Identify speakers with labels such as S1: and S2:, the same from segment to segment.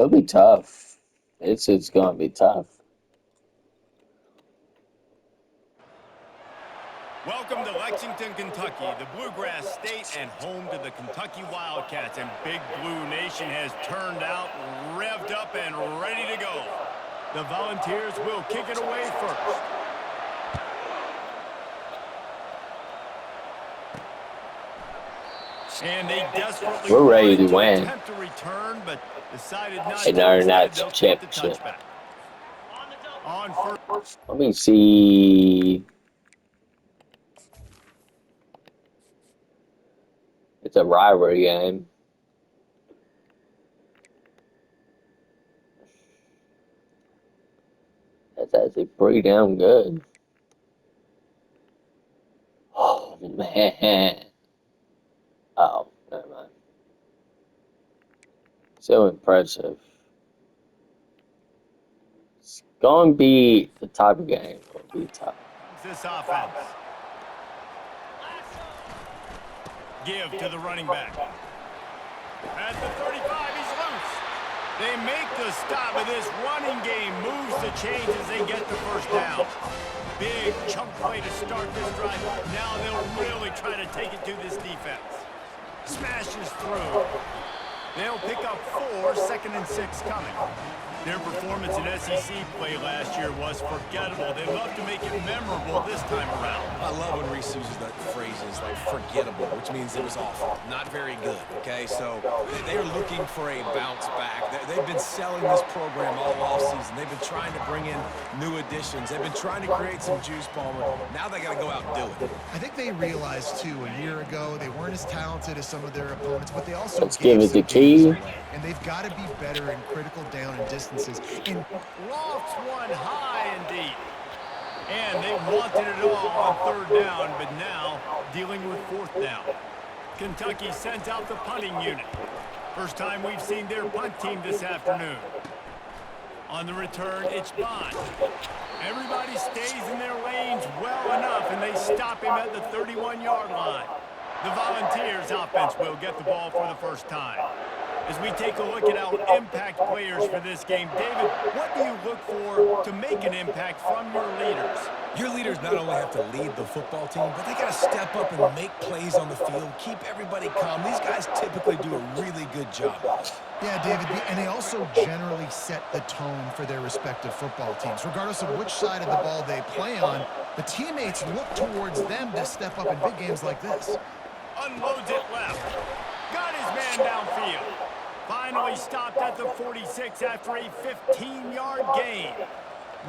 S1: It'll be tough. It's gonna be tough.
S2: Welcome to Lexington, Kentucky, the Bluegrass State and home to the Kentucky Wildcats. And Big Blue Nation has turned out, revved up, and ready to go. The Volunteers will kick it away first. And they desperately
S1: We're ready to
S2: wanted
S1: win.
S2: attempt to return, but decided not to.
S1: In our
S2: Instead,
S1: next
S2: they'll take the
S1: championship.
S2: touchback. On first.
S1: Let me see. It's a rivalry game. That's actually pretty damn good. Oh man. Oh, never mind. So impressive. It's going to be the type of game. It'll be tough.
S2: This offense. Give to the running back. At the 35, he's loose. They make the stop, but this running game moves the chains as they get the first down. Big chunk play to start this drive. Now they'll really try to take it to this defense. Smashes through. They'll pick up 4, 2nd and 6 coming. Their performance in SEC play last year was forgettable. They love to make it memorable this time around.
S3: I love when Reese uses that phrases like forgettable, which means it was awful, not very good, okay? So they're looking for a bounce back. They've been selling this program all offseason. They've been trying to bring in new additions. They've been trying to create some juice, Palmer. Now they got to go out and do it.
S4: I think they realized, too, a year ago they weren't as talented as some of their opponents, but they also
S1: Let's give it the
S4: some
S1: key.
S4: games away. And they've got to be better in critical down and distances.
S2: Lofts one high and deep. And they wanted it all on 3rd down, but now dealing with 4th down. Kentucky sends out the punting unit. First time we've seen their punt team this afternoon. On the return, it's Bond. Everybody stays in their lanes well enough, and they stop him at the 31-yard line. The Volunteers offense will get the ball for the first time. As we take a look at our impact players for this game, David, what do you look for to make an impact from your leaders?
S3: Your leaders not only have to lead the football team, but they got to step up and make plays on the field, keep everybody calm. These guys typically do a really good job.
S4: Yeah, David, and they also generally set the tone for their respective football teams. Regardless of which side of the ball they play on, the teammates look towards them to step up in big games like this.
S2: Unloads it left. Got his man downfield. Finally stopped at the 46 after a 15-yard gain.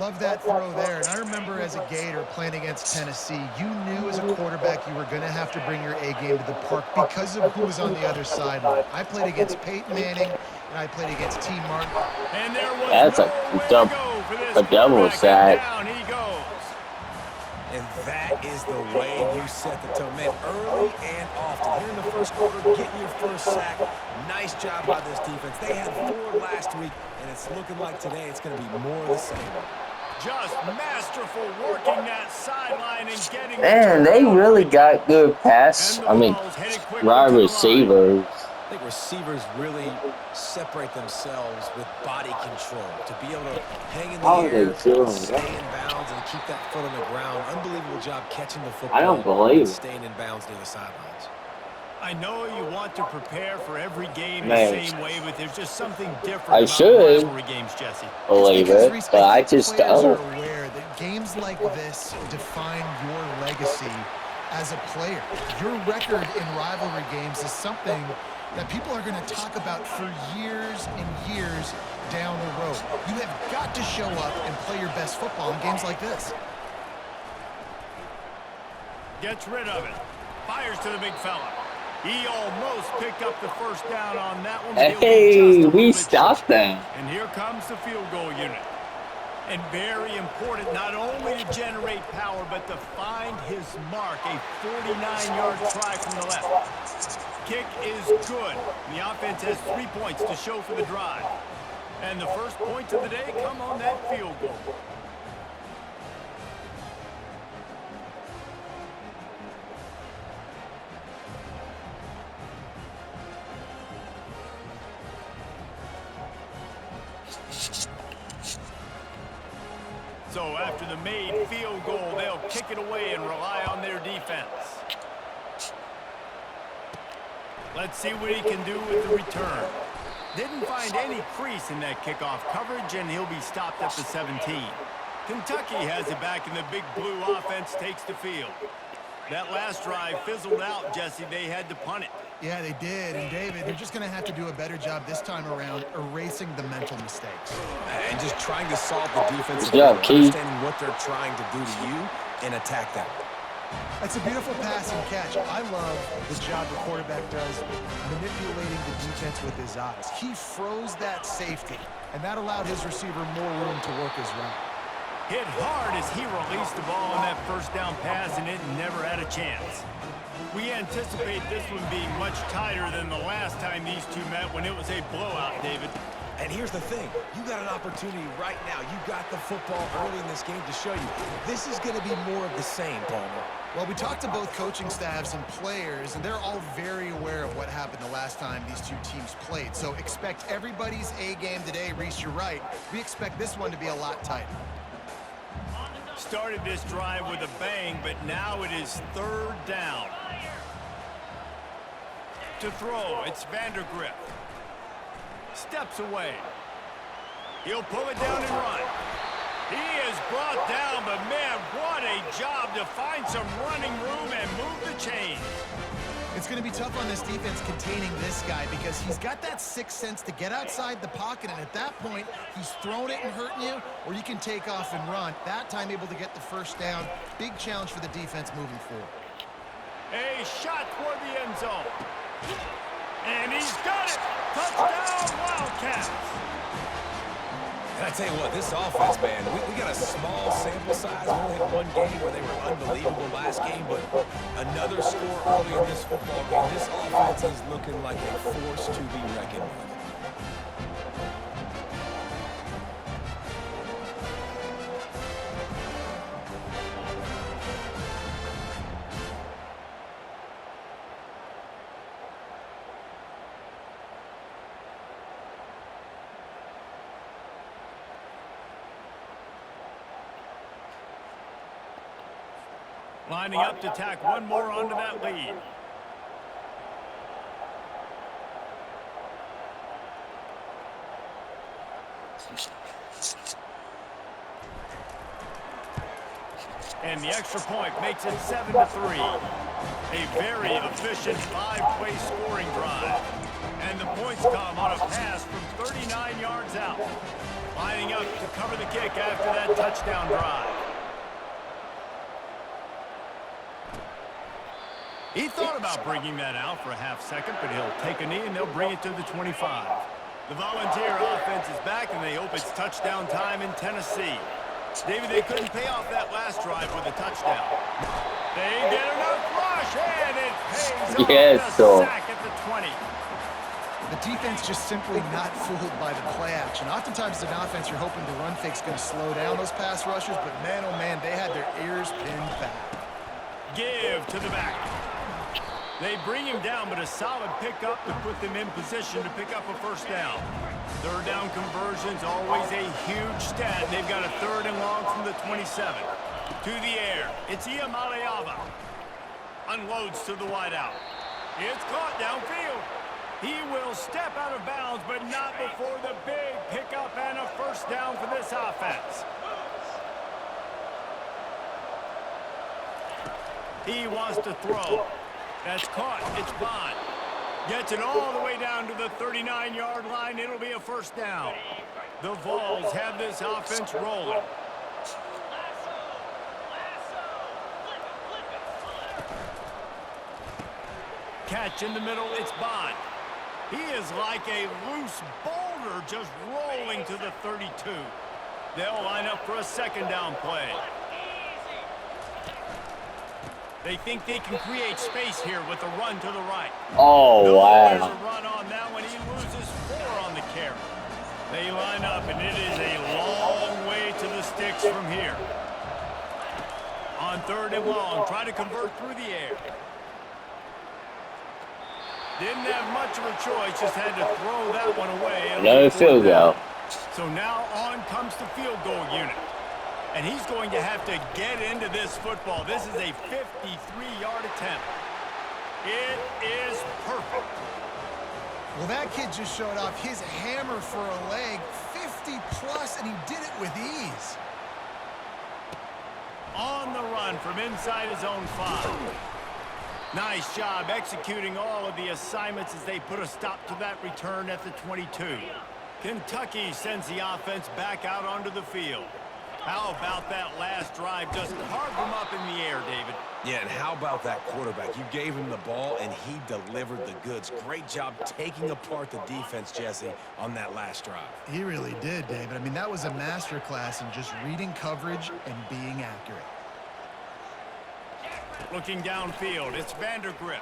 S4: Love that throw there. And I remember as a Gator playing against Tennessee, you knew as a quarterback you were going to have to bring your A game to the park because of who was on the other sideline. I played against Peyton Manning, and I played against T. Martin.
S2: And there was
S1: That's a double sack.
S2: Down he goes.
S3: And that is the way you set the tone. Man, early and often. Here in the first quarter, getting your first sack. Nice job by this defense. They had 4 last week, and it's looking like today it's going to be more of the same.
S2: Just masterful working that sideline and getting...
S1: Man, they really got good pass. I mean, wide receivers.
S3: I think receivers really separate themselves with body control to be able to hang in the air, stay in bounds, and keep that foot on the ground. Unbelievable job catching the football.
S1: I don't believe
S3: and staying in bounds near the sidelines.
S2: I know you want to prepare for every game
S1: Man.
S2: the same way, but there's just something different
S1: I
S2: about
S1: should
S2: rivalry games, Jesse.
S1: believe
S4: Because,
S1: it,
S4: Reese,
S1: but I
S4: think
S1: just
S4: players
S1: don't.
S4: are aware that games like this define your legacy as a player. Your record in rivalry games is something that people are going to talk about for years and years down the road. You have got to show up and play your best football in games like this.
S2: Gets rid of it. Fires to the big fella. He almost picked up the first down on that one.
S1: Hey, we stopped them.
S2: And here comes the field goal unit. And very important, not only to generate power, but to find his mark. A 49-yard try from the left. Kick is good. The offense has 3 points to show for the drive. And the first points of the day come on that field goal. So after the made field goal, they'll kick it away and rely on their defense. Let's see what he can do with the return. Didn't find any crease in that kickoff coverage, and he'll be stopped at the 17. Kentucky has it back, and the Big Blue offense takes the field. That last drive fizzled out, Jesse. They had to punt it.
S4: Yeah, they did. And, David, they're just going to have to do a better job this time around erasing the mental mistakes.
S3: And just trying to solve the defensive
S1: job,
S3: game,
S1: Key.
S3: understanding what they're trying to do to you and attack that.
S4: That's a beautiful pass and catch. I love the job the quarterback does manipulating the defense with his eyes. He froze that safety, and that allowed his receiver more room to work his route.
S2: Hit hard as he released the ball on that first down pass, and it never had a chance. We anticipate this one being much tighter than the last time these two met when it was a blowout, David.
S3: And here's the thing. You got an opportunity right now. You got the football early in this game to show you this is going to be more of the same, Palmer.
S4: Well, we talked to both coaching staffs and players, and they're all very aware of what happened the last time these two teams played. So expect everybody's A game today. Reese, you're right. We expect this one to be a lot tighter.
S2: Started this drive with a bang, but now it is third down. To throw, it's Vandergrift. Steps away. He'll pull it down and run. He is brought down, but man, what a job to find some running room and move the chains.
S4: It's going to be tough on this defense containing this guy because he's got that sixth sense to get outside the pocket, and at that point, he's throwing it and hurting you, or you can take off and run. That time able to get the first down. Big challenge for the defense moving forward.
S2: A shot toward the end zone. And he's got it. Touchdown, Wildcats.
S3: And I tell you what, this offense, man, we got a small sample size. We only had one game where they were unbelievable last game, but another score early in this football game. This offense is looking like a force to be reckoned with.
S2: Lining up to tack one more onto that lead. And the extra point makes it 7-3. A very efficient 5-play scoring drive. And the points come on a pass from 39 yards out. Lining up to cover the kick after that touchdown drive. He thought about bringing that out for a half second, but he'll take a knee and they'll bring it to the 25. The Volunteer offense is back, and they hope it's touchdown time in Tennessee. David, they couldn't pay off that last drive with a touchdown. They get enough rush, and it pays off the sack at the 20.
S4: The defense just simply not fooled by the play action. Oftentimes, as an offense, you're hoping the run fake's going to slow down those pass rushers, but man, oh man, they had their ears pinned back.
S2: Give to the back. They bring him down, but a solid pickup to put them in position to pick up a first down. Third down conversion's always a huge stat. They've got a third and long from the 27. To the air, it's Iamaleava. Unloads to the wideout. It's caught downfield. He will step out of bounds, but not before the big pickup and a first down for this offense. He wants to throw. That's caught. It's Bond. Gets it all the way down to the 39-yard line. It'll be a first down. The Vols have this offense rolling. Catch in the middle. It's Bond. He is like a loose boulder just rolling to the 32. They'll line up for a second down play. They think they can create space here with a run to the right.
S1: Oh, wow.
S2: There's a run on that one. He loses 4 on the carry. They line up, and it is a long way to the sticks from here. On third and long, try to convert through the air. Didn't have much of a choice, just had to throw that one away.
S1: Another field goal.
S2: So now on comes the field goal unit. And he's going to have to get into this football. This is a 53-yard attempt. It is perfect.
S4: Well, that kid just showed off his hammer for a leg, 50-plus, and he did it with ease.
S2: On the run from inside his own 5. Nice job executing all of the assignments as they put a stop to that return at the 22. Kentucky sends the offense back out onto the field. How about that last drive? Just carved them up in the air, David.
S3: Yeah, and how about that quarterback? You gave him the ball, and he delivered the goods. Great job taking apart the defense, Jesse, on that last drive.
S4: He really did, David. I mean, that was a masterclass in just reading coverage and being accurate.
S2: Looking downfield, it's Vandergrift.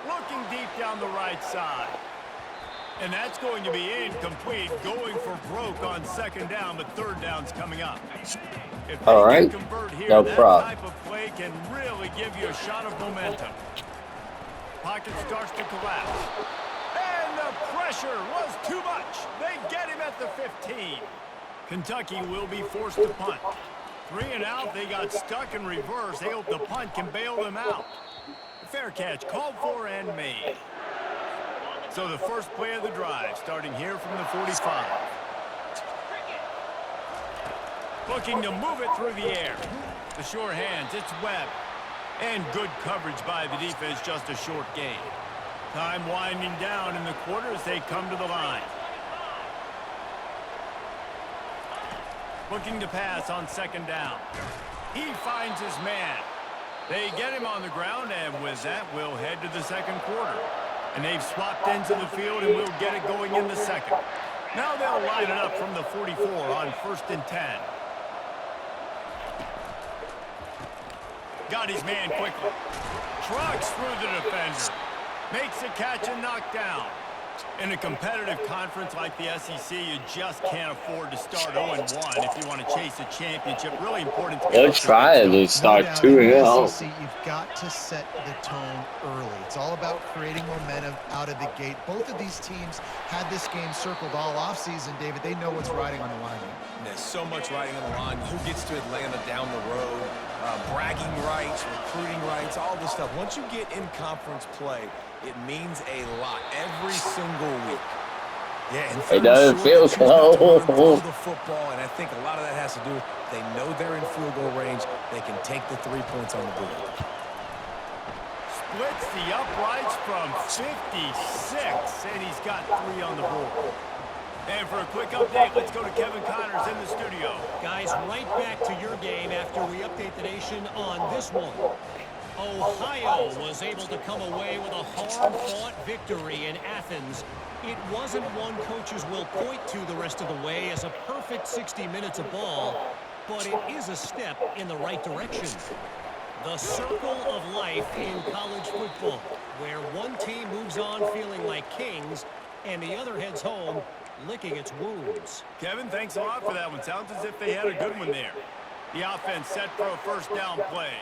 S2: Looking deep down the right side. And that's going to be incomplete, going for broke on second down, but third down's coming up. If
S1: All
S2: they
S1: right,
S2: can convert here,
S1: no
S2: that
S1: problem.
S2: type of play can really give you a shot of momentum. Pocket starts to collapse. And the pressure was too much. They get him at the 15. Kentucky will be forced to punt. 3 and out, they got stuck in reverse. They hope the punt can bail them out. Fair catch, called for and made. So the first play of the drive, starting here from the 45. Looking to move it through the air. The sure hands, it's Webb. And good coverage by the defense, just a short gain. Time winding down in the quarter as they come to the line. Looking to pass on second down. He finds his man. They get him on the ground, and with that, we'll head to the second quarter. And they've swapped into the field, and we'll get it going in the second. Now they'll line it up from the 44 on 1st and 10. Got his man quickly. Trucks through the defender. Makes a catch and knocked down. In a competitive conference like the SEC, you just can't afford to start 0-1 if you want to chase a championship. Really important to
S1: They'll try to start 2-0.
S4: SEC, you've got to set the tone early. It's all about creating momentum out of the gate. Both of these teams had this game circled all offseason, David. They know what's riding on the line.
S3: There's so much riding on the line. Who gets to Atlanta down the road? Bragging rights, recruiting rights, all this stuff. Once you get in conference play, it means a lot every single week. Yeah, and
S1: It doesn't feel so.
S3: The football, and I think a lot of that has to do with they know they're in field goal range. They can take the 3 points on the board.
S2: Splits the uprights from 56, and he's got 3 on the board. And for a quick update, let's go to Kevin Connors in the studio.
S5: Guys, right back to your game after we update the nation on this one. Ohio was able to come away with a hard-fought victory in Athens. It wasn't one coaches will point to the rest of the way as a perfect 60 minutes of ball, but it is a step in the right direction. The circle of life in college football, where one team moves on feeling like kings and the other heads home licking its wounds.
S2: Kevin, thanks a lot for that one. Sounds as if they had a good one there. The offense set for a first down play.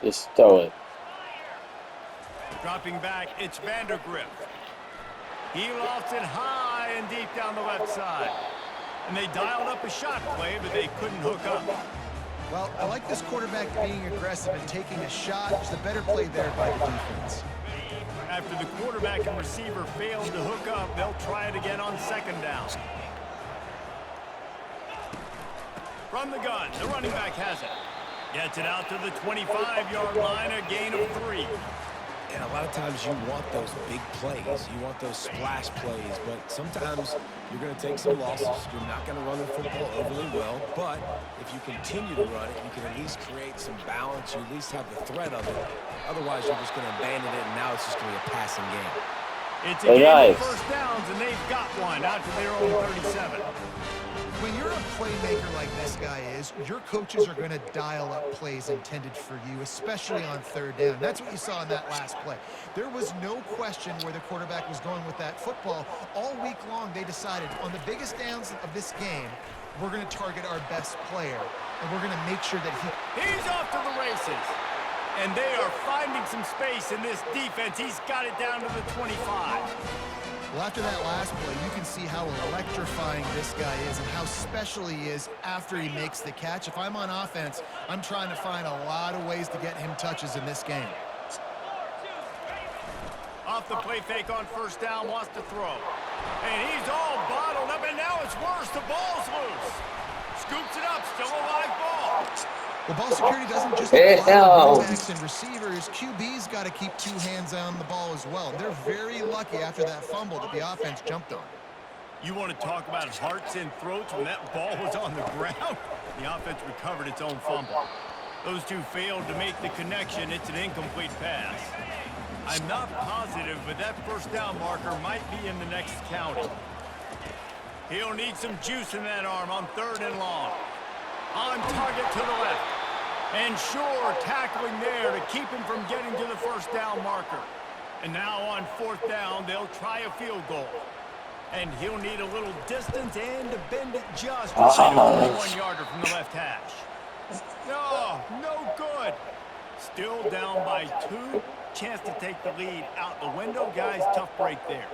S1: Just throw it.
S2: Dropping back, it's Vandergrift. He lofts it high and deep down the left side. And they dialed up a shot play, but they couldn't hook up.
S4: Well, I like this quarterback being aggressive and taking a shot. Just a better play there by the defense.
S2: After the quarterback and receiver failed to hook up, they'll try it again on second down. From the gun, the running back has it. Gets it out to the 25-yard line, a gain of 3.
S3: And a lot of times you want those big plays. You want those splash plays. But sometimes you're going to take some losses. You're not going to run the football overly well. But if you continue to run it, you can at least create some balance. You at least have the threat of it. Otherwise, you're just going to abandon it, and now it's just going to be a passing game.
S2: It's a game of first downs, and they've got one out to their own 37.
S4: When you're a playmaker like this guy is, your coaches are going to dial up plays intended for you, especially on third down. That's what you saw in that last play. There was no question where the quarterback was going with that football. All week long, they decided on the biggest downs of this game, we're going to target our best player, and we're going to make sure that
S2: He's off to the races. And they are finding some space in this defense. He's got it down to the 25.
S4: Well, after that last play, you can see how electrifying this guy is and how special he is after he makes the catch. If I'm on offense, I'm trying to find a lot of ways to get him touches in this game.
S2: Off the play fake on first down, wants to throw. And he's all bottled up, and now it's worse. The ball's loose. Scoops it up, still a live ball.
S4: Well, ball security doesn't just allow running backs and receivers. QB's got to keep two hands on the ball as well. They're very lucky after that fumble that the offense jumped on.
S2: You want to talk about hearts and throats when that ball was on the ground? The offense recovered its own fumble. Those two failed to make the connection. It's an incomplete pass. I'm not positive, but that first down marker might be in the next county. He'll need some juice in that arm on 3rd and long. On target to the left. And sure, tackling there to keep him from getting to the first down marker. And now on 4th down, they'll try a field goal. And he'll need a little distance and to bend it just to shoot a 1-yarder from the left hash. Oh, no good. Still down by 2. Chance to take the lead out the window. Guys, tough break there.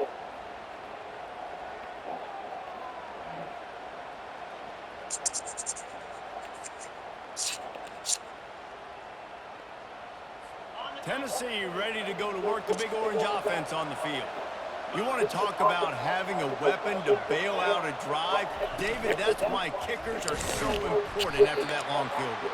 S2: Tennessee ready to go to work the Big Orange offense on the field. You want to talk about having a weapon to bail out a drive? David, that's why kickers are so important after that long field goal.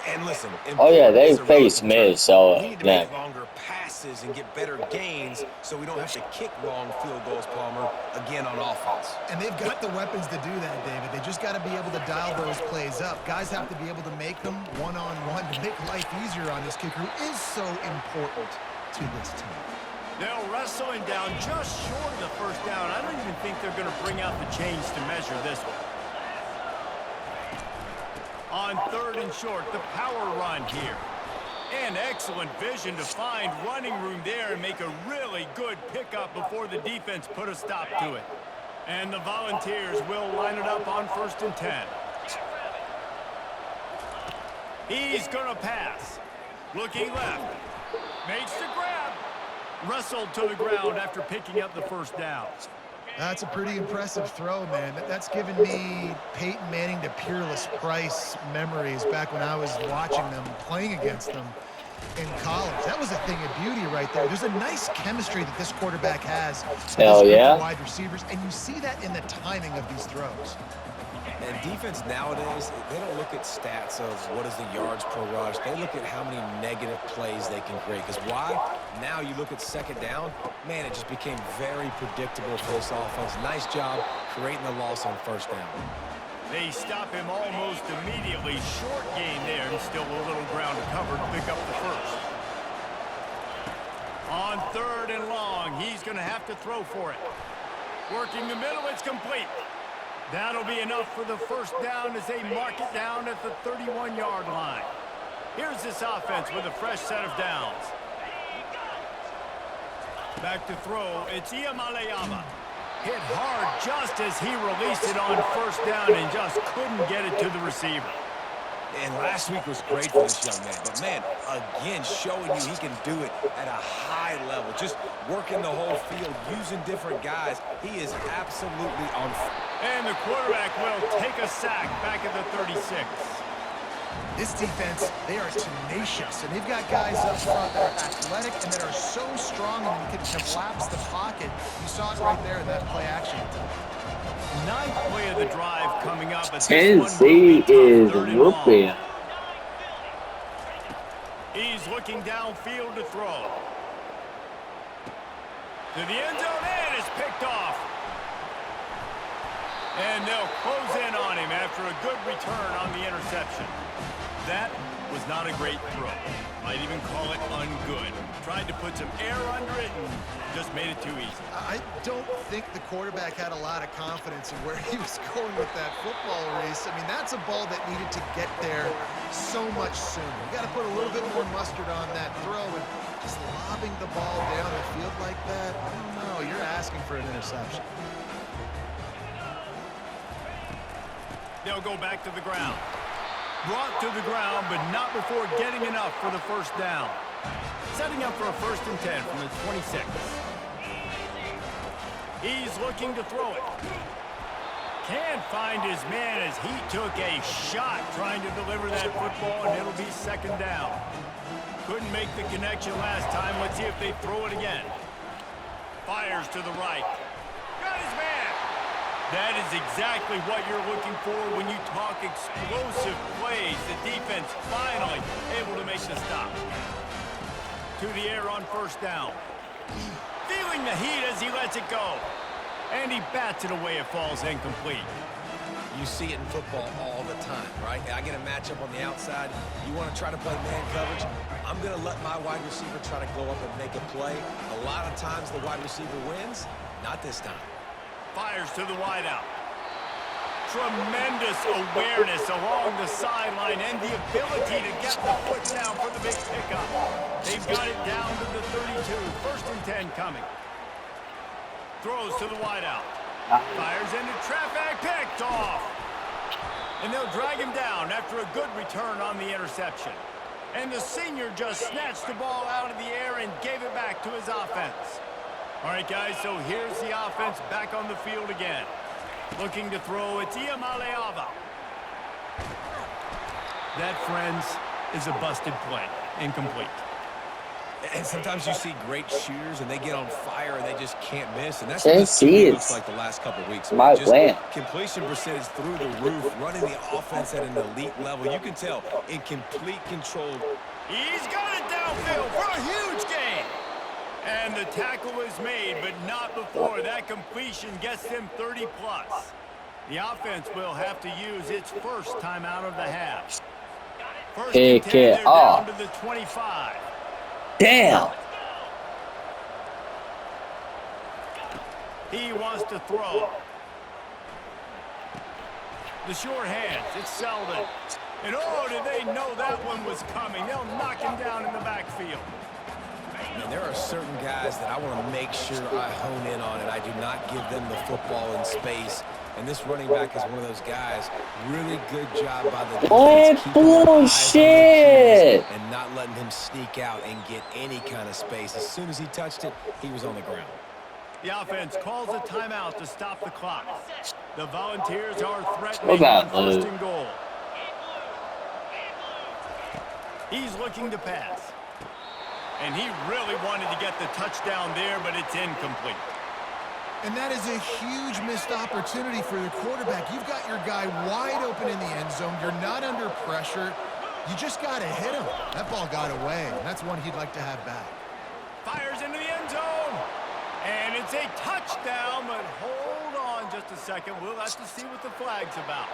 S3: And listen,
S1: oh yeah, they face mid, so
S3: we need to make longer passes and get better gains so we don't have to kick long field goals, Palmer, again on offense.
S4: And they've got the weapons to do that, David. They just got to be able to dial those plays up. Guys have to be able to make them one-on-one to make life easier on this kicker who is so important to this team.
S2: They'll wrestle him down just short of the first down. I don't even think they're going to bring out the chains to measure this one. On 3rd and short, the power run here. And excellent vision to find running room there and make a really good pickup before the defense put a stop to it. And the Volunteers will line it up on 1st and 10. He's going to pass. Looking left. Makes the grab. Wrestled to the ground after picking up the first down.
S4: That's a pretty impressive throw, man. That's given me Peyton Manning to Peerless Price memories back when I was watching them, playing against them in college. That was a thing of beauty right there. There's a nice chemistry that this quarterback has with his wide receivers, and you see that in the timing of these throws.
S3: And defense nowadays, they don't look at stats of what is the yards per rush. They look at how many negative plays they can create. Because why? Now you look at 2nd down, man, it just became very predictable for this offense. Nice job creating the loss on 1st down.
S2: They stop him almost immediately. Short gain there, and still a little ground to cover to pick up the first. On 3rd and long, he's going to have to throw for it. Working the middle, it's complete. That'll be enough for the first down as they mark it down at the 31-yard line. Here's this offense with a fresh set of downs. Back to throw, it's Iamalayama. Hit hard just as he released it on 1st down and just couldn't get it to the receiver.
S3: And last week was great for this young man. But, man, again, showing you he can do it at a high level. Just working the whole field, using different guys. He is absolutely on fire.
S2: And the quarterback will take a sack back at the 36.
S4: This defense, they are tenacious, and they've got guys up front that are athletic and that are so strong and can collapse the pocket. You saw it right there in that play action.
S2: 9th play of the drive coming up.
S1: Tennessee is whooping.
S2: He's looking downfield to throw. To the end zone, and it's picked off. And they'll close in on him after a good return on the interception. That was not a great throw. Might even call it ungood. Tried to put some air under it and just made it too easy.
S4: I don't think the quarterback had a lot of confidence in where he was going with that football race. I mean, that's a ball that needed to get there so much sooner. You got to put a little bit more mustard on that throw, and just lobbing the ball down the field like that, I don't know. You're asking for an interception.
S2: They'll go back to the ground. Brought to the ground, but not before getting enough for the first down. Setting up for a 1st and 10 from the 26. He's looking to throw it. Can't find his man as he took a shot trying to deliver that football, and it'll be second down. Couldn't make the connection last time. Let's see if they throw it again. Fires to the right. Got his man. That is exactly what you're looking for when you talk explosive plays. The defense finally able to make the stop. To the air on first down. Feeling the heat as he lets it go. And he bats it away. It falls incomplete.
S3: You see it in football all the time, right? I get a matchup on the outside. You want to try to play man coverage? I'm going to let my wide receiver try to go up and make a play. A lot of times the wide receiver wins. Not this time.
S2: Fires to the wideout. Tremendous awareness along the sideline and the ability to get the foot down for the big pickup. They've got it down to the 32. First and 10 coming. Throws to the wideout. Fires into traffic. Picked off. And they'll drag him down after a good return on the interception. And the senior just snatched the ball out of the air and gave it back to his offense. All right, guys, so here's the offense back on the field again. Looking to throw, it's Iamaleava. That, friends, is a busted play. Incomplete.
S3: And sometimes you see great shooters and they get on fire and they just can't miss. And that's
S1: Can't
S3: what this
S1: see
S3: team
S1: it.
S3: looks like the last couple of weeks.
S1: My
S3: Just
S1: plan.
S3: completion percentage through the roof, running the offense at an elite level. You can tell in complete control.
S2: He's got it downfield for a huge gain. And the tackle is made, but not before that completion gets them 30+. The offense will have to use its first timeout of the half. First and 10, they're down to the 25.
S1: Damn.
S2: He wants to throw. The short hands, it's Selden. And oh, did they know that one was coming. They'll knock him down in the backfield.
S3: And there are certain guys that I want to make sure I hone in on, and I do not give them the football in space. And this running back is one of those guys. Really good job by the defense.
S1: What bullshit?
S3: And not letting him sneak out and get any kind of space. As soon as he touched it, he was on the ground.
S2: The offense calls a timeout to stop the clock. The Volunteers are threatening on first and goal. He's looking to pass. And he really wanted to get the touchdown there, but it's incomplete.
S4: And that is a huge missed opportunity for the quarterback. You've got your guy wide open in the end zone. You're not under pressure. You just got to hit him. That ball got away. That's one he'd like to have back.
S2: Fires into the end zone. And it's a touchdown, but hold on just a second. We'll have to see what the flag's about.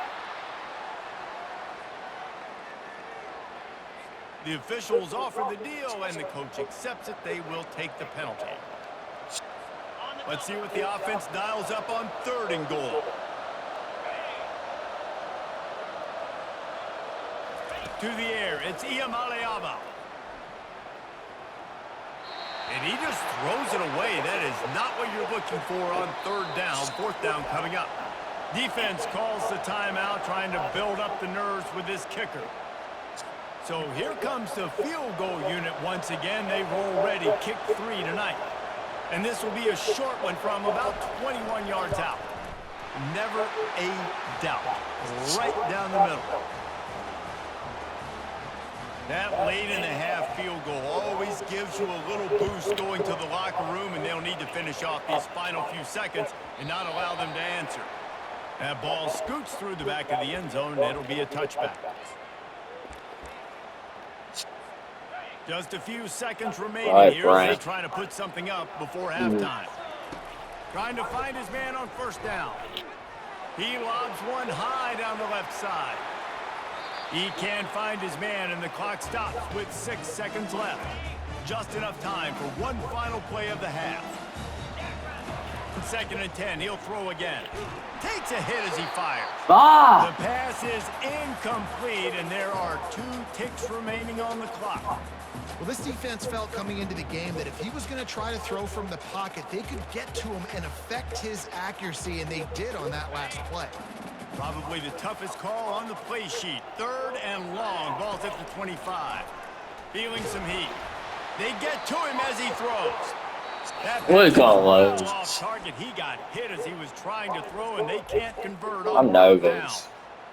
S2: The officials offer the deal, and the coach accepts it. They will take the penalty. Let's see what the offense dials up on third and goal. To the air, it's Iamaleava. And he just throws it away. That is not what you're looking for on third down. Fourth down coming up. Defense calls the timeout, trying to build up the nerves with this kicker. So here comes the field goal unit once again. They've already kicked 3 tonight. And this will be a short one from about 21 yards out. Never a doubt. Right down the middle. That late in the half field goal always gives you a little boost going to the locker room, and they'll need to finish off these final few seconds and not allow them to answer. That ball scoots through the back of the end zone, and it'll be a touchback. Just a few seconds remaining here as they try to put something up before halftime. Trying to find his man on first down. He lobs one high down the left side. He can't find his man, and the clock stops with 6 seconds left. Just enough time for one final play of the half. Second and 10, he'll throw again. Takes a hit as he fires. The pass is incomplete, and there are 2 ticks remaining on the clock.
S4: Well, this defense felt coming into the game that if he was going to try to throw from the pocket, they could get to him and affect his accuracy, and they did on that last play.
S2: Probably the toughest call on the play sheet. Third and long. Ball's at the 25. Feeling some heat. They get to him as he throws. That
S1: We're
S2: pass
S1: going
S2: was
S1: low.
S2: well off target. He got hit as he was trying to throw, and they can't convert on
S1: I'm
S2: fourth down.
S1: nervous.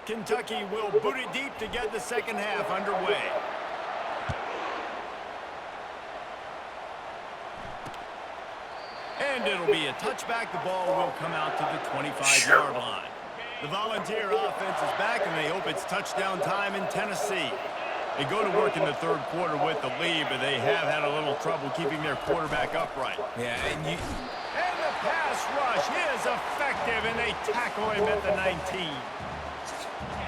S2: Kentucky will boot it deep to get the second half underway. And it'll be a touchback. The ball will come out to the 25-yard line. The Volunteer offense is back, and they hope it's touchdown time in Tennessee. They go to work in the third quarter with the lead, but they have had a little trouble keeping their quarterback upright.
S3: Yeah, and
S2: And the pass rush is effective, and they tackle him at the 19.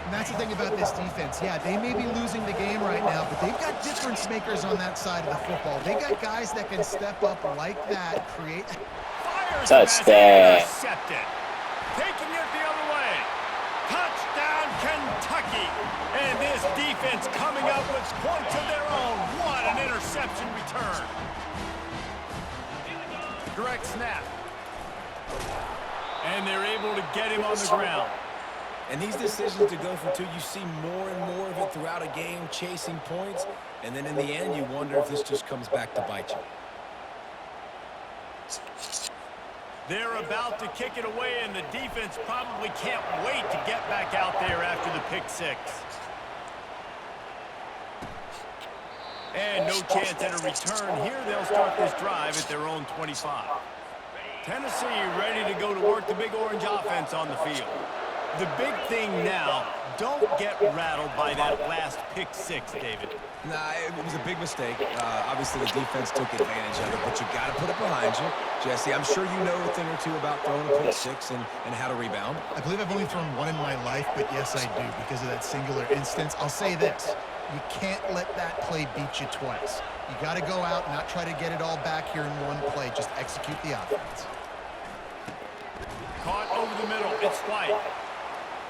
S4: And that's the thing about this defense. Yeah, they may be losing the game right now, but they've got difference makers on that side of the football. They got guys that can step up like that, create...
S2: Fires
S1: Touchdown.
S2: intercepted. Taking it the other way. Touchdown, Kentucky. And this defense coming up with points of their own. What an interception return. Direct snap. And they're able to get him on the ground.
S3: And these decisions to go for two, you see more and more of it throughout a game, chasing points. And then in the end, you wonder if this just comes back to bite you.
S2: They're about to kick it away, and the defense probably can't wait to get back out there after the pick six. And no chance at a return here. They'll start this drive at their own 25. Tennessee ready to go to work. The Big Orange offense on the field. The big thing now, don't get rattled by that last pick six, David.
S3: Nah, it was a big mistake. Obviously, the defense took advantage of it, but you got to put it behind you. Jesse, I'm sure you know a thing or two about throwing a pick six and how to rebound.
S4: I believe I've only thrown one in my life, but yes, I do, because of that singular instance. I'll say this. You can't let that play beat you twice. You got to go out and not try to get it all back here in one play. Just execute the offense.
S2: Caught over the middle. It's White.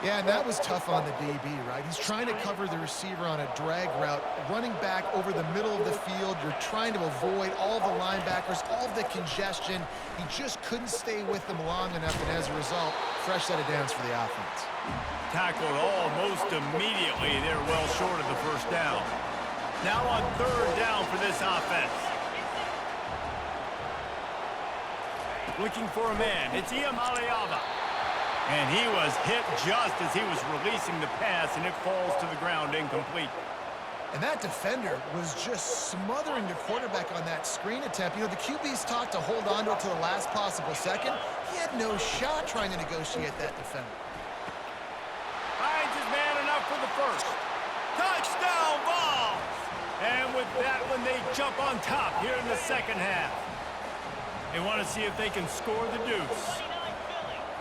S4: Yeah, and that was tough on the DB, right? He's trying to cover the receiver on a drag route, running back over the middle of the field. You're trying to avoid all the linebackers, all the congestion. He just couldn't stay with them long enough, and as a result, fresh set of downs for the offense.
S2: Tackled almost immediately. They're well short of the first down. Now on third down for this offense. Looking for a man. It's Iamaleava. And he was hit just as he was releasing the pass, and it falls to the ground incomplete.
S4: And that defender was just smothering the quarterback on that screen attempt. You know, the QB's taught to hold on to it to the last possible second. He had no shot trying to negotiate that defender.
S2: Finds his man enough for the first. Touchdown, Vols! And with that one, they jump on top here in the second half. They want to see if they can score the deuce.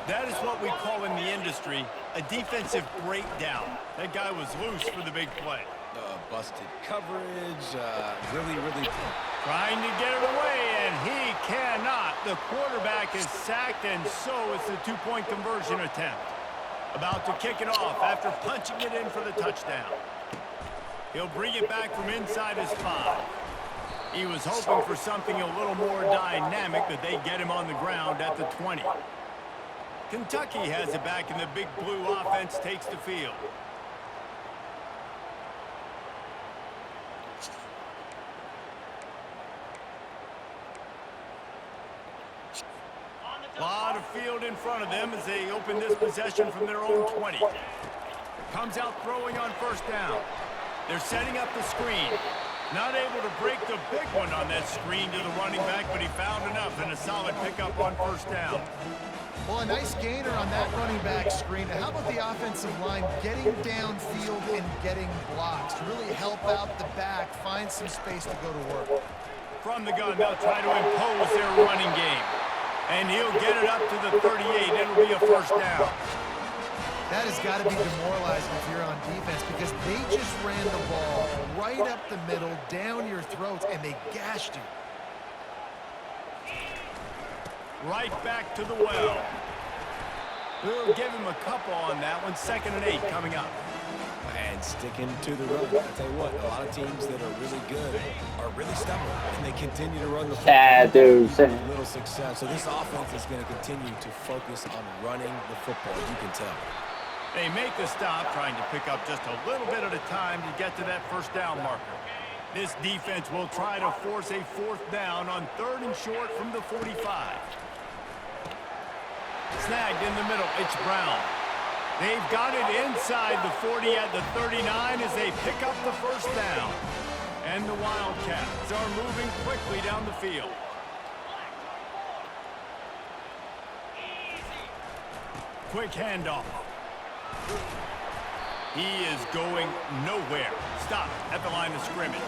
S2: That is what we call in the industry a defensive breakdown. That guy was loose for the big play.
S3: Busted coverage, really...
S2: Trying to get it away, and he cannot. The quarterback is sacked, and so it's a two-point conversion attempt. About to kick it off after punching it in for the touchdown. He'll bring it back from inside his 5. He was hoping for something a little more dynamic, but they get him on the ground at the 20. Kentucky has it back, and the Big Blue offense takes the field. A lot of field in front of them as they open this possession from their own 20. Comes out throwing on first down. They're setting up the screen. Not able to break the big one on that screen to the running back, but he found enough and a solid pickup on first down.
S4: Well, a nice gainer on that running back screen. Now, how about the offensive line getting downfield and getting blocks to really help out the back, find some space to go to work?
S2: From the gun, they'll try to impose their running game. And he'll get it up to the 38. It'll be a first down.
S4: That has got to be demoralizing if you're on defense, because they just ran the ball right up the middle, down your throats, and they gashed you.
S2: Right back to the well. We'll give him a couple on that one. 2nd and 8 coming up.
S3: And sticking to the run. I tell you what, a lot of teams that are really good are really stubborn, and they continue to run the football.
S1: Dude.
S3: Little success. So this offense is going to continue to focus on running the football. You can tell.
S2: They make the stop, trying to pick up just a little bit at a time to get to that first down marker. This defense will try to force a 4th down on 3rd and short from the 45. Snagged in the middle, it's Brown. They've got it inside the 40 at the 39 as they pick up the 1st down. And the Wildcats are moving quickly down the field. Quick handoff. He is going nowhere. Stop at the line of scrimmage.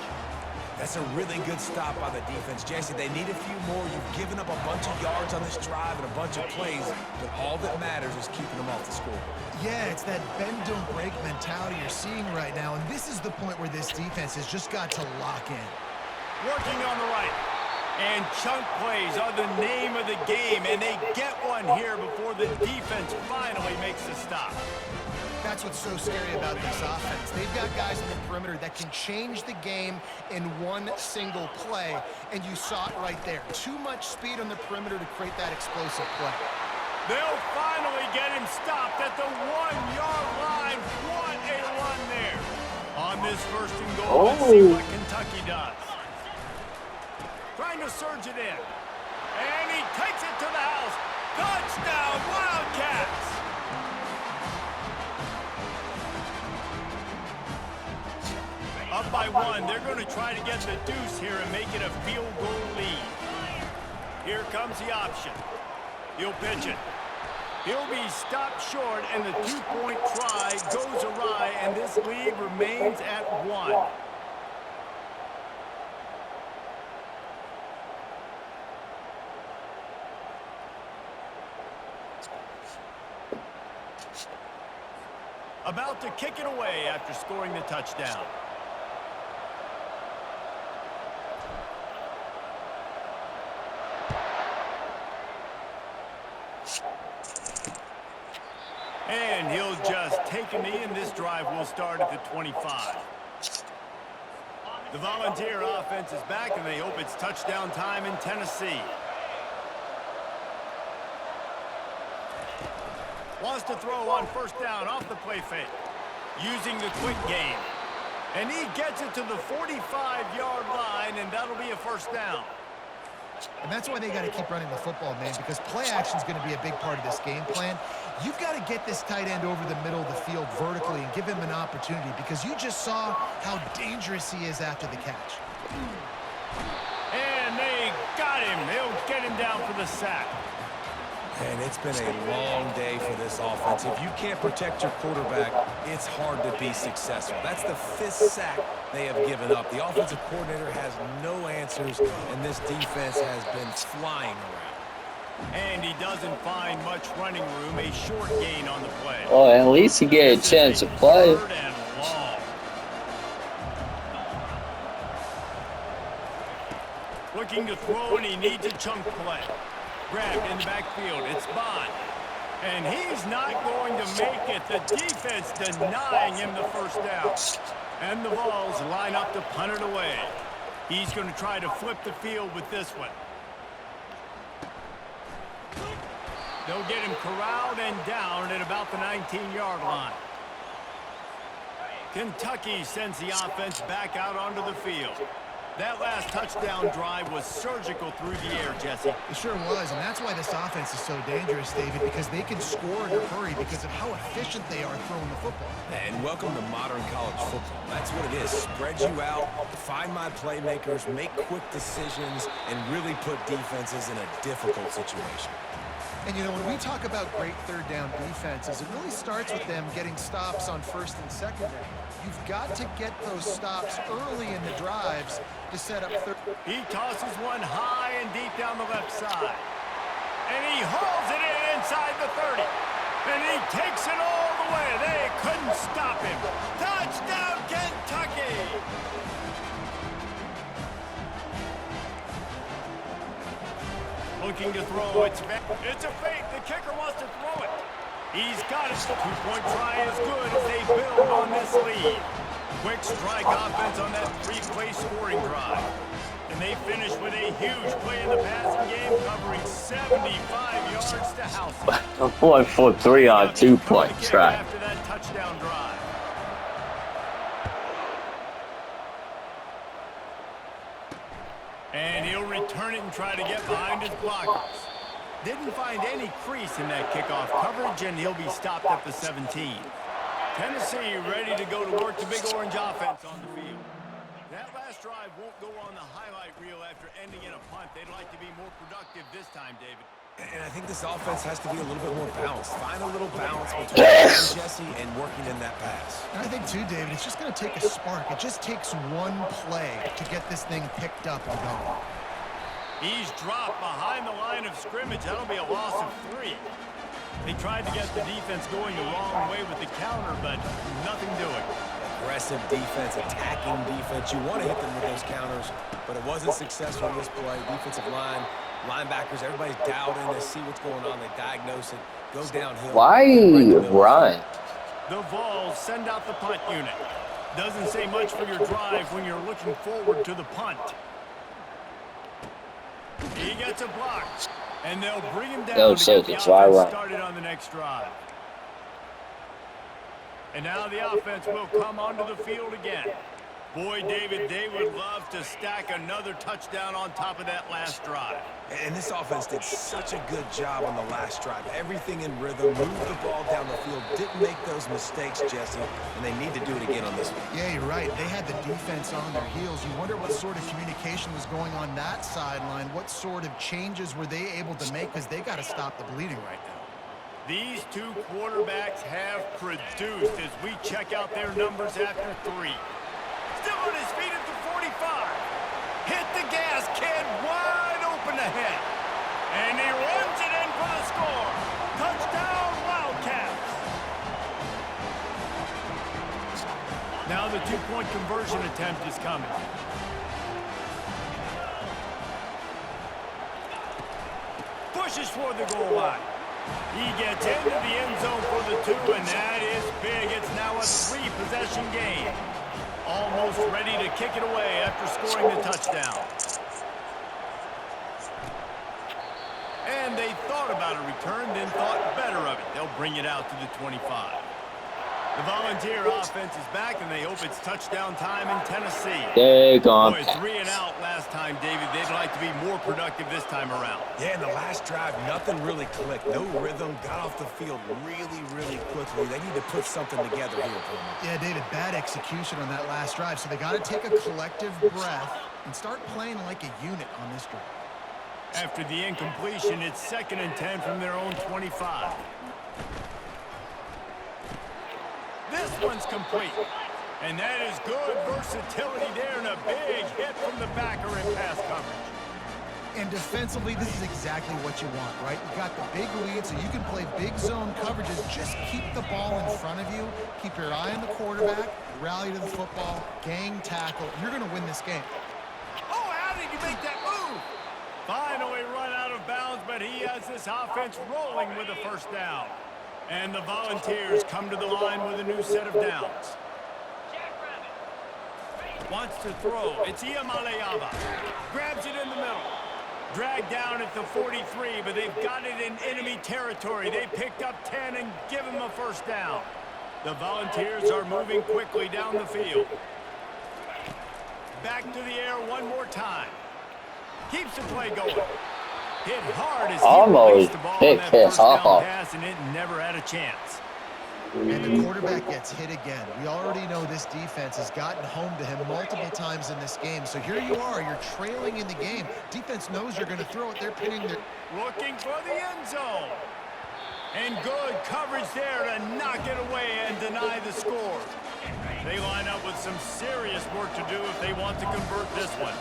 S3: That's a really good stop by the defense. Jesse, they need a few more. You've given up a bunch of yards on this drive and a bunch of plays, but all that matters is keeping them off the score.
S4: Yeah, it's that bend don't break mentality you're seeing right now, and this is the point where this defense has just got to lock in.
S2: Working on the right. And chunk plays are the name of the game, and they get one here before the defense finally makes the stop.
S4: That's what's so scary about this offense. They've got guys in the perimeter that can change the game in one single play, and you saw it right there. Too much speed on the perimeter to create that explosive play.
S2: They'll finally get him stopped at the 1-yard line. What a run there. On this 1st and goal, let's see what Kentucky does. Trying to surge it in. And he takes it to the house. Touchdown, Wildcats! Up by 1, they're going to try to get the deuce here and make it a field goal lead. Here comes the option. He'll pitch it. He'll be stopped short, and the 2-point try goes awry, and this lead remains at 1. About to kick it away after scoring the touchdown. And he'll just take a knee, and this drive will start at the 25. The Volunteer offense is back, and they hope it's touchdown time in Tennessee. Wants to throw on 1st down off the play fake. Using the quick game. And he gets it to the 45-yard line, and that'll be a 1st down.
S4: And that's why they got to keep running the football, man, because play action is going to be a big part of this game plan. You've got to get this tight end over the middle of the field vertically and give him an opportunity, because you just saw how dangerous he is after the catch.
S2: And they got him. They'll get him down for the sack.
S3: And it's been a long day for this offense. If you can't protect your quarterback, it's hard to be successful. That's the 5th sack they have given up. The offensive coordinator has no answers, and this defense has been flying around.
S2: And he doesn't find much running room. A short gain on the play.
S1: Well, at least he get a chance to play.
S2: 3rd and long. Looking to throw, and he needs a chunk play. Grabbed in the backfield. It's Bond. And he's not going to make it. The defense denying him the 1st down. And the Vols line up to punt it away. He's going to try to flip the field with this one. They'll get him corralled and down at about the 19-yard line. Kentucky sends the offense back out onto the field. That last touchdown drive was surgical through the air, Jesse.
S4: It sure was, and that's why this offense is so dangerous, David, because they can score in a hurry because of how efficient they are throwing the football.
S3: And welcome to modern college football. That's what it is. Spread you out, find my playmakers, make quick decisions, and really put defenses in a difficult situation.
S4: And, you know, when we talk about great 3rd down defenses, it really starts with them getting stops on 1st and 2nd down. You've got to get those stops early in the drives to set up 3rd.
S2: He tosses one high and deep down the left side. And he hauls it in inside the 30. And he takes it all the way. They couldn't stop him. Touchdown, Kentucky! Looking to throw. It's a fake. The kicker wants to throw it. He's got it. 2-point try is good as they build on this lead. Quick strike offense on that 3-play scoring drive. And they finish with a huge play in the passing game, covering 75 yards to house it.
S1: A 1-for-3 on 2-point try.
S2: After that touchdown drive. try to get behind his blockers. Didn't find any crease in that kickoff coverage, and he'll be stopped at the 17. Tennessee ready to go to work the Big Orange offense on the field. That last drive won't go on the highlight reel after ending in a punt. They'd like to be more productive this time, David.
S3: And I think this offense has to be a little bit more balanced. Find a little balance between Jesse and working in that pass.
S4: And I think, too, David, it's just going to take a spark. It just takes one play to get this thing picked up and going.
S2: He's dropped behind the line of scrimmage. That'll be a loss of 3. They tried to get the defense going the wrong way with the counter, but nothing doing.
S3: Aggressive defense, attacking defense. You want to hit them with those counters, but it wasn't successful in this play. Defensive line, linebackers, everybody's dialed in. They see what's going on. They diagnose it. Goes downhill.
S1: Why run?
S2: The Vols send out the punt unit. Doesn't say much for your drive when you're looking forward to the punt. He gets a block, and they'll bring him down to get the offense started on the next drive. And now the offense will come onto the field again. Boy, David, they would love to stack another touchdown on top of that last drive.
S3: And this offense did such a good job on the last drive. Everything in rhythm, moved the ball down the field, didn't make those mistakes, Jesse, and they need to do it again on this one.
S4: Yeah, you're right. They had the defense on their heels. You wonder what sort of communication was going on that sideline. What sort of changes were they able to make, because they got to stop the bleeding right now.
S2: These two quarterbacks have produced as we check out their numbers after 3. Still on his feet at the 45. Hit the gas, kid, wide open ahead. And he runs it in for the score. Touchdown, Wildcats. Now the two-point conversion attempt is coming. Pushes for the goal line. He gets into the end zone for the 2, and that is big. It's now a 3-possession game. Almost ready to kick it away after scoring the touchdown. And they thought about a return, then thought better of it. They'll bring it out to the 25. The Volunteer offense is back, and they hope it's touchdown time in Tennessee.
S1: They're gone.
S2: Boy, 3 and out last time, David. They'd like to be more productive this time around.
S3: Yeah, in the last drive, nothing really clicked. No rhythm, got off the field really quickly. They need to put something together here, Palmer.
S4: Yeah, David, bad execution on that last drive, so they got to take a collective breath and start playing like a unit on this drive.
S2: After the incompletion, it's 2nd and 10 from their own 25. This one's complete. And that is good versatility there and a big hit from the backer in pass coverage.
S4: And defensively, this is exactly what you want, right? You got the big lead, so you can play big zone coverages. Just keep the ball in front of you. Keep your eye on the quarterback. Rally to the football. Gang tackle. You're going to win this game.
S2: Oh, how did you make that move? Finally run out of bounds, but he has this offense rolling with a first down. And the Volunteers come to the line with a new set of downs. Wants to throw. It's Iamaleava. Grabs it in the middle. Dragged down at the 43, but they've got it in enemy territory. They picked up 10 and give him a first down. The Volunteers are moving quickly down the field. Back to the air one more time. Keeps the play going. Hit hard as he released the ball on that first down pass, and it never had a chance.
S4: And the quarterback gets hit again. We already know this defense has gotten home to him multiple times in this game. So here you are, you're trailing in the game. Defense knows you're going to throw it. They're pinning their...
S2: Looking for the end zone. And good coverage there to knock it away and deny the score. They line up with some serious work to do if they want to convert this one.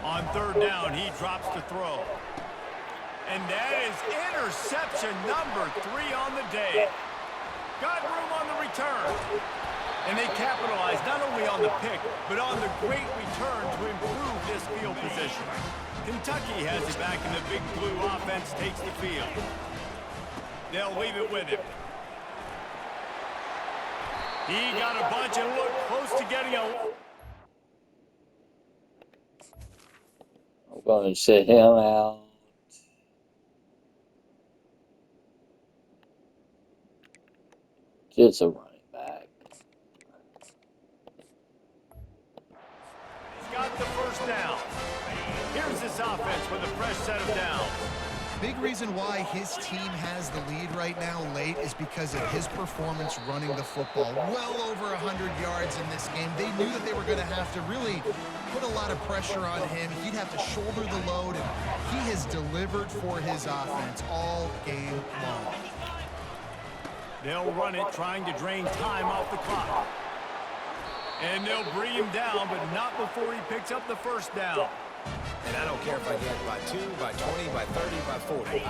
S2: On 3rd down, he drops to throw. And that is interception number 3 on the day. Got room on the return. And they capitalize not only on the pick, but on the great return to improve this field position. Kentucky has it back, and the Big Blue offense takes the field. They'll leave it with him. He got a bunch and looked close to getting a...
S1: I'm going to sit him out. Just a running back.
S2: He's got the first down.
S4: reason why his team has the lead right now late is because of his performance running the football. Well over 100 yards in this game. They knew that they were going to have to really put a lot of pressure on him. He'd have to shoulder the load, and he has delivered for his offense all game long.
S2: They'll run it, trying to drain time off the clock. And they'll bring him down, but not before he picks up the first down.
S3: And I don't care if I get it by 2, by 20, by 30, by 40.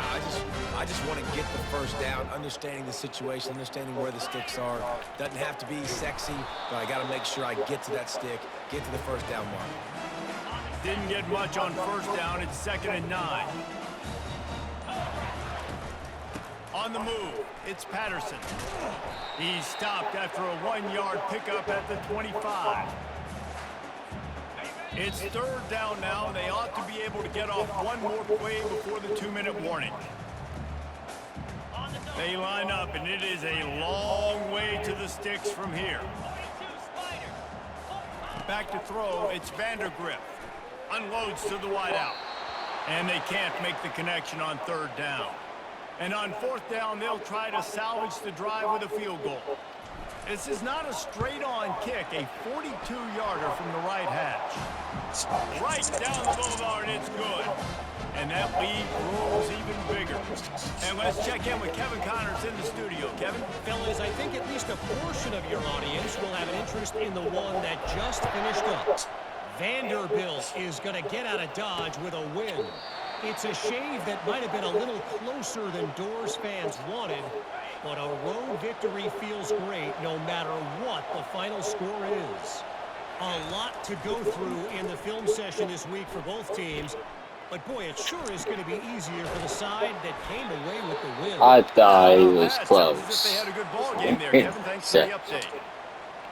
S3: I just want to get the first down, understanding the situation, understanding where the sticks are. Doesn't have to be sexy, but I got to make sure I get to that stick, get to the first down mark.
S2: Didn't get much on first down. It's 2nd and 9. On the move, it's Patterson. He's stopped after a 1-yard pickup at the 25. It's 3rd down now, and they ought to be able to get off one more play before the 2-minute warning. They line up, and it is a long way to the sticks from here. Back to throw, it's Vandergrift. Unloads to the wideout. And they can't make the connection on 3rd down. And on 4th down, they'll try to salvage the drive with a field goal. This is not a straight-on kick, a 42-yarder from the right hash. Right down the boulevard, it's good. And that lead grows even bigger. And let's check in with Kevin Connors in the studio. Kevin?
S5: Fellas, I think at least a portion of your audience will have an interest in the one that just finished up. Vanderbilt is going to get out of Dodge with a win. It's a shave that might have been a little closer than Doors fans wanted, but a road victory feels great no matter what the final score is. A lot to go through in the film session this week for both teams, but boy, it sure is going to be easier for the side that came away with the win.
S1: I thought it was
S2: Sounds
S1: close.
S2: as if they had a good ball game there, Kevin. Thanks for the update.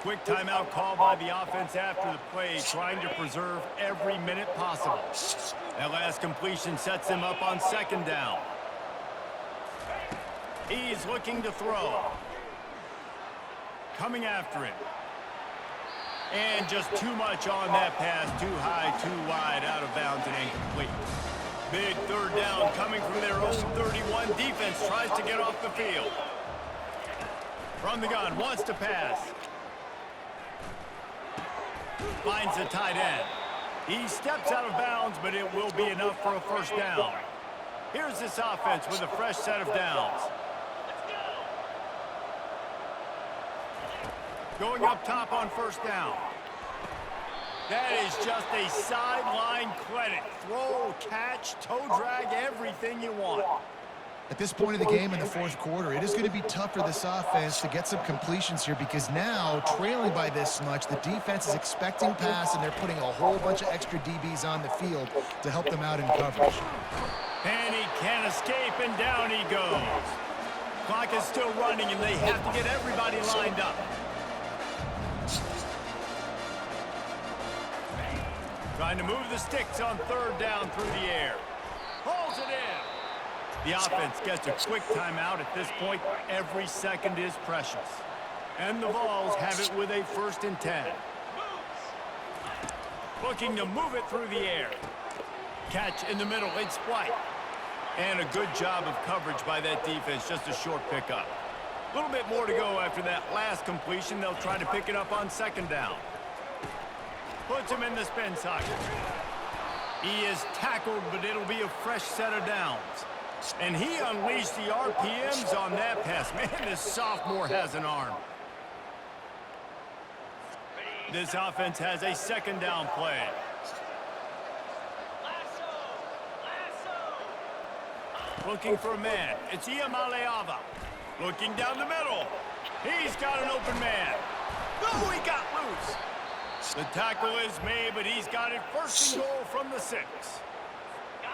S2: Quick timeout call by the offense after the play, trying to preserve every minute possible. That last completion sets him up on 2nd down. He's looking to throw. Coming after it. And just too much on that pass. Too high, too wide, out of bounds, and incomplete. Big 3rd down coming from their own 31. Defense tries to get off the field. From the gun, wants to pass. Finds the tight end. He steps out of bounds, but it will be enough for a first down. Here's this offense with a fresh set of downs. Going up top on 1st down. That is just a sideline credit. Throw, catch, toe drag, everything you want.
S4: At this point of the game in the 4th quarter, it is going to be tough for this offense to get some completions here because now, trailing by this much, the defense is expecting pass, and they're putting a whole bunch of extra DBs on the field to help them out in coverage.
S2: And he can't escape, and down he goes. Clock is still running, and they have to get everybody lined up. Trying to move the sticks on 3rd down through the air. Pulls it in. The offense gets a quick timeout. At this point, every second is precious. And the Vols have it with a 1st and 10. Looking to move it through the air. Catch in the middle, it's White. And a good job of coverage by that defense, just a short pickup. A little bit more to go after that last completion. They'll try to pick it up on 2nd down. Puts him in the spin socket. He is tackled, but it'll be a fresh set of downs. And he unleashed the RPMs on that pass. Man, this sophomore has an arm. This offense has a 2nd down play. Looking for a man. It's Iamaleava. Looking down the middle. He's got an open man. Oh, he got loose. The tackle is made, but he's got it 1st and goal from the 6.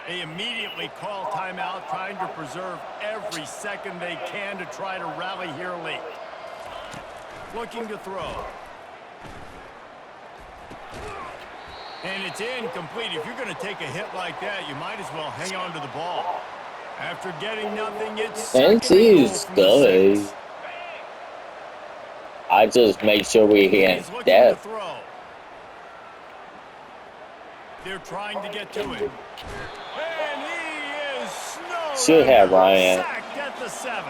S2: They immediately call timeout, trying to preserve every second they can to try to rally here late. Looking to throw. And it's incomplete. If you're going to take a hit like that, you might as well hang on to the ball. After getting nothing, it's
S1: good. I just make sure we hit that.
S2: They're trying to get to it. And he is snowed
S1: Should have Ryan.
S2: Sacked at the 7.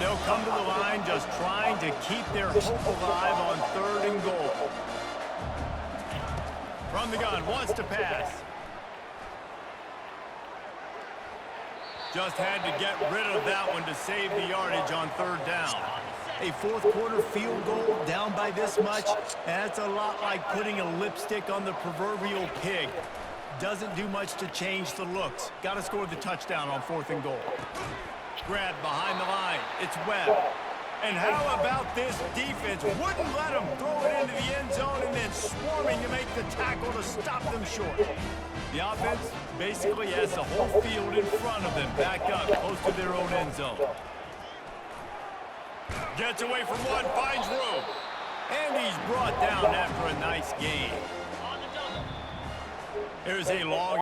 S2: They'll come to the line just trying to keep their hope alive on 3rd and goal. From the gun, wants to pass. Just had to get rid of that one to save the yardage on 3rd down. A 4th quarter field goal down by this much, that's a lot like putting a lipstick on the proverbial pig. Doesn't do much to change the looks. Got to score the touchdown on 4th and goal. Grab behind the line. It's Webb. And how about this defense? Wouldn't let him throw it into the end zone and then swarming to make the tackle to stop them short. The offense basically has the whole field in front of them, backed up close to their own end zone. Gets away from one, finds room. And he's brought down after a nice gain. There's a long